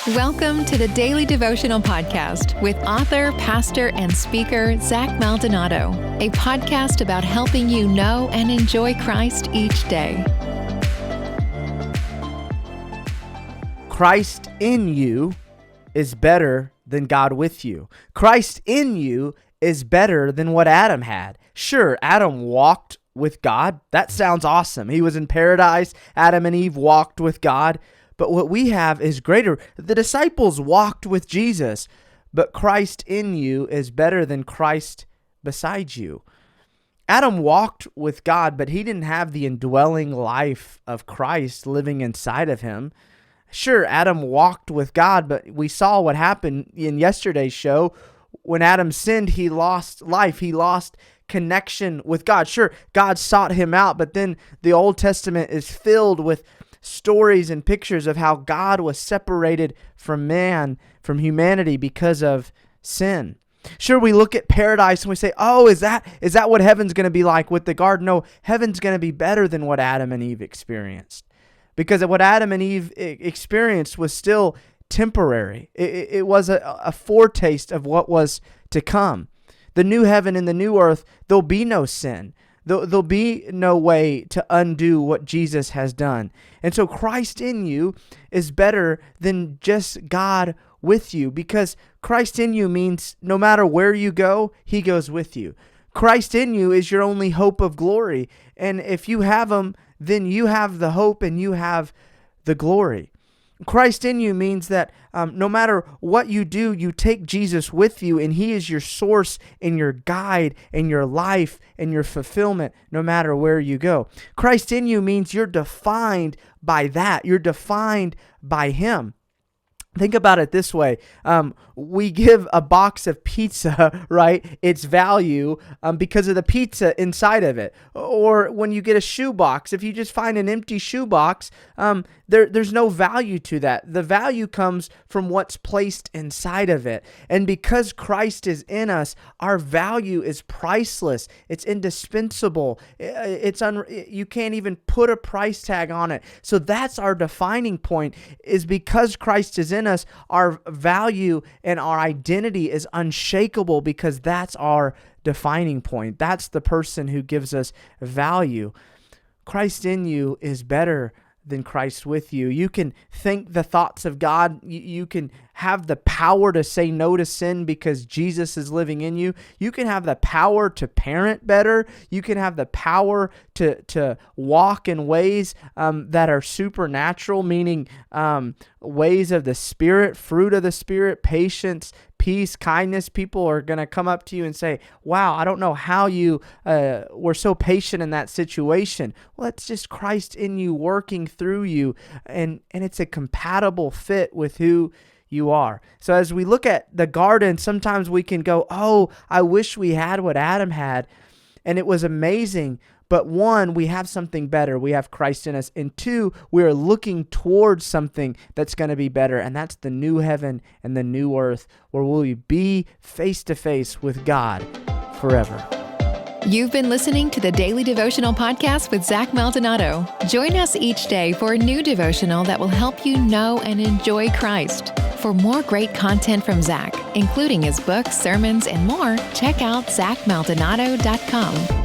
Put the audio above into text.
Welcome to the Daily Devotional Podcast with author, pastor, and speaker Zach Maldonado, a podcast about helping you know and enjoy Christ each day. Christ in you is better than God with you. Christ in you is better than what Adam had. Sure, Adam walked with God. That sounds awesome. He was in paradise. Adam and Eve walked with God. But what we have is greater. The disciples walked with Jesus, but Christ in you is better than Christ beside you. Adam walked with God, but he didn't have the indwelling life of Christ living inside of him. Sure, Adam walked with God, but we saw what happened in yesterday's show. When Adam sinned, he lost life. He lost connection with God. Sure, God sought him out, but then the Old Testament is filled with stories and pictures of how God was separated from man, from humanity because of sin. Sure, we look at paradise and we say, oh, is that what heaven's going to be like with the garden? No, heaven's going to be better than what Adam and Eve experienced. Because what Adam and Eve experienced was still temporary. It was a foretaste of what was to come. The new heaven and the new earth, there'll be no sin. There'll be no way to undo what Jesus has done. And so Christ in you is better than just God with you, because Christ in you means no matter where you go, he goes with you. Christ in you is your only hope of glory. And if you have him, then you have the hope and you have the glory. Christ in you means that no matter what you do, you take Jesus with you, and he is your source and your guide and your life and your fulfillment no matter where you go. Christ in you means you're defined by that. You're defined by him. Think about it this way. We give a box of pizza, right, its value because of the pizza inside of it. Or when you get a shoe box, if you just find an empty shoe box, there's no value to that. The value comes from what's placed inside of it. And because Christ is in us, our value is priceless. It's indispensable. You can't even put a price tag on it. So that's our defining point, is because Christ is in us, our value and our identity is unshakable, because that's our defining point. That's the person who gives us value. Christ in you is better than Christ with you. You can think the thoughts of God. You can have the power to say no to sin because Jesus is living in you. You can have the power to parent better. You can have the power to walk in ways that are supernatural, meaning ways of the Spirit, fruit of the Spirit, patience, peace, kindness. People are going to come up to you and say, wow, I don't know how you were so patient in that situation. Well, it's just Christ in you working through you, and it's a compatible fit with who you are. So as we look at the garden, sometimes we can go, oh, I wish we had what Adam had, and it was amazing. But one, we have something better. We have Christ in us. And two, we are looking towards something that's going to be better. And that's the new heaven and the new earth, where we'll be face to face with God forever. You've been listening to the Daily Devotional Podcast with Zach Maldonado. Join us each day for a new devotional that will help you know and enjoy Christ. For more great content from Zach, including his books, sermons, and more, check out zachmaldonado.com.